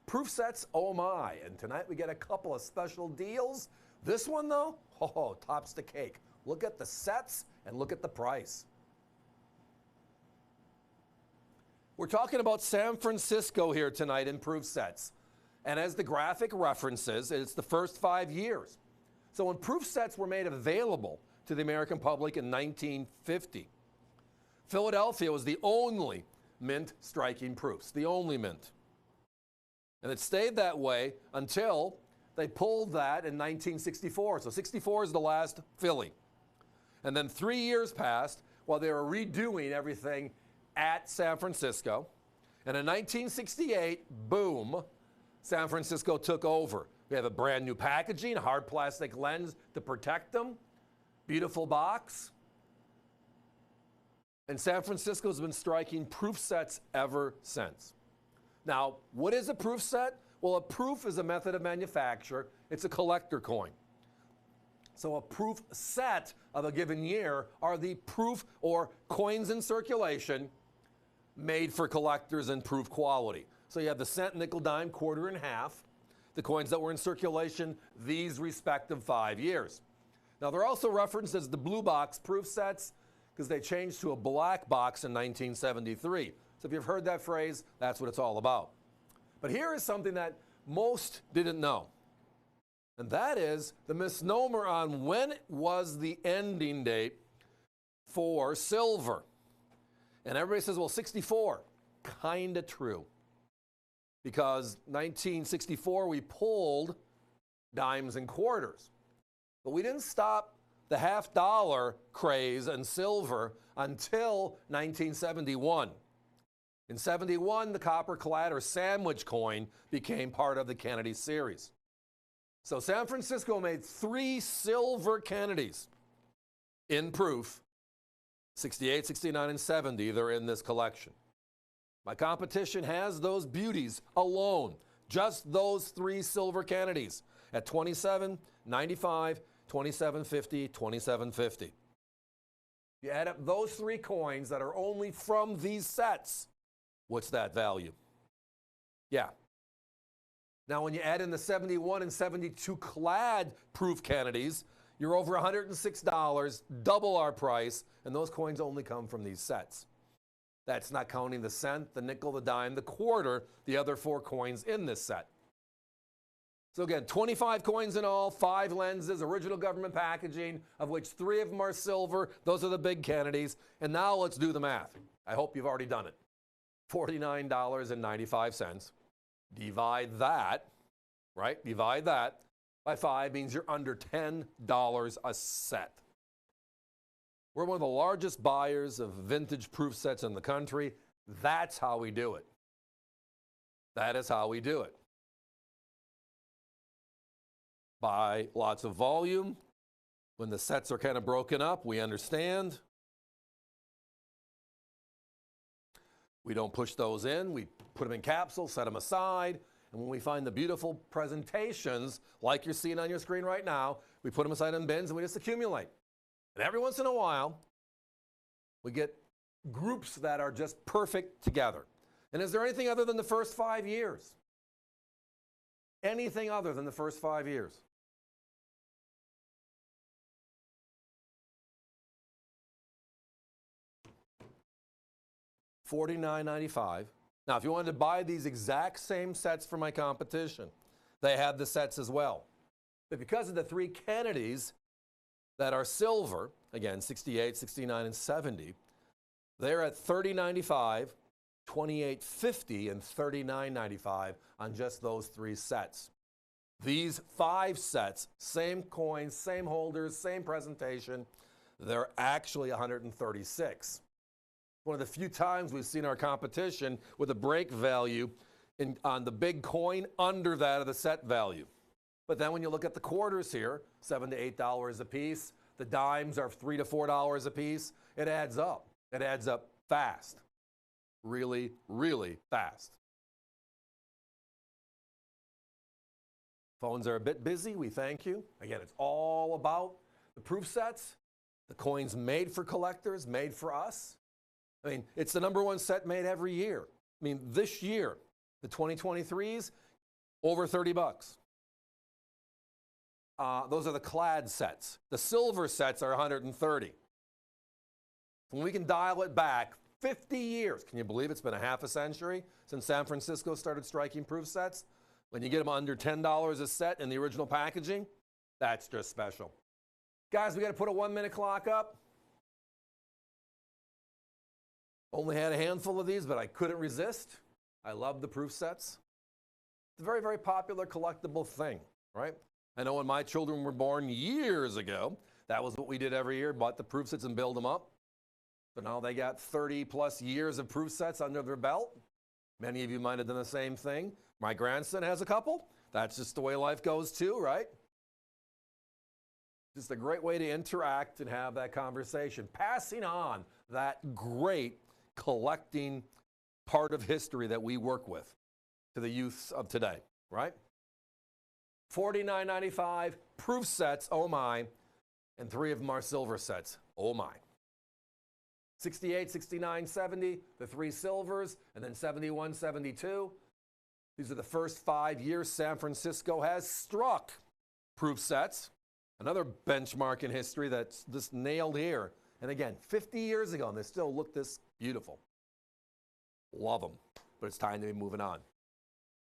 Proof sets, oh my. And tonight we get a couple of special deals. This one though, oh, tops the cake. Look at the sets and look at the price. We're talking about San Francisco here tonight in proof sets. And as the graphic references, it's the first 5 years. So when proof sets were made available to the American public in 1950, Philadelphia was the only mint striking proofs, the only mint. And it stayed that way until they pulled that in 1964. So 64 is the last Philly. And then 3 years passed while they were redoing everything at San Francisco. And in 1968, boom, San Francisco took over. We have a brand new packaging, a hard plastic lens to protect them, beautiful box. And San Francisco's been striking proof sets ever since. Now, what is a proof set? Well, a proof is a method of manufacture. It's a collector coin. So a proof set of a given year are the proof or coins in circulation made for collectors in proof quality. So you have the cent, nickel, dime, quarter, and half, the coins that were in circulation these respective 5 years. Now they're also referenced as the blue box proof sets because they changed to a black box in 1973. So if you've heard that phrase, that's what it's all about. But here is something that most didn't know. And that is the misnomer on when was the ending date for silver. And everybody says, well, 64. Kind of true. Because 1964, we pulled dimes and quarters. But we didn't stop the $50 craze and silver until 1971. In 71, the copper clad or sandwich coin became part of the Kennedy series. So San Francisco made 3 silver Kennedys in proof. 68, 69, and 70, they're in this collection. My competition has those beauties alone, just those 3 silver Kennedys at $27.95, $27.50, $27.50. You add up those 3 coins that are only from these sets, what's that value? Yeah. Now, when you add in the 71 and 72 clad proof Kennedys, you're over $106, double our price, and those coins only come from these sets. That's not counting the cent, the nickel, the dime, the quarter, the other 4 coins in this set. So again, 25 coins in all, 5 lenses, original government packaging, of which 3 of them are silver. Those are the big Kennedys. And now let's do the math. I hope you've already done it. $49.95. Divide that, right? Divide that by 5 means you're under $10 a set. We're one of the largest buyers of vintage proof sets in the country. That's how we do it. That is how we do it. Buy lots of volume. When the sets are kind of broken up, we understand. We don't push those in. We put them in capsules, set them aside. And when we find the beautiful presentations, like you're seeing on your screen right now, we put them aside in bins and we just accumulate. And every once in a while, we get groups that are just perfect together. And is there anything other than the first 5 years? Anything other than the first 5 years? $49.95. Now, if you wanted to buy these exact same sets for my competition, they had the sets as well. But because of the 3 Kennedys that are silver, again, 68, 69, and 70, they're at $30.95, $28.50, and $39.95 on just those 3 sets. These 5 sets, same coins, same holders, same presentation, they're actually $136. One of the few times we've seen our competition with a break value on the big coin under that of the set value. But then when you look at the quarters here, $7 to $8 a piece, the dimes are $3 to $4 a piece, it adds up. It adds up fast. Really, really fast. Phones are a bit busy, we thank you. Again, it's all about the proof sets, the coins made for collectors, made for us. I mean, it's the #1 set made every year. I mean, this year, the 2023s over 30 bucks. Those are the clad sets. The silver sets are 130. When we can dial it back 50 years, can you believe it's been a half a century since San Francisco started striking proof sets? When you get them under $10 a set in the original packaging, that's just special. Guys, we got to put a 1-minute clock up. Only had a handful of these, but I couldn't resist. I love the proof sets. It's a very, very popular collectible thing, right? I know when my children were born years ago, that was what we did every year, bought the proof sets and build them up. But now they got 30 plus years of proof sets under their belt. Many of you might have done the same thing. My grandson has a couple. That's just the way life goes too, right? Just a great way to interact and have that conversation. Passing on that great collecting part of history that we work with to the youths of today, right? $49.95, proof sets, oh my, and 3 of them are silver sets, oh my. 68, 69, 70, the 3 silvers, and then 71, 72. These are the first 5 years San Francisco has struck proof sets. Another benchmark in history that's just nailed here. And again, 50 years ago, and they still look this beautiful. Love them, but it's time to be moving on.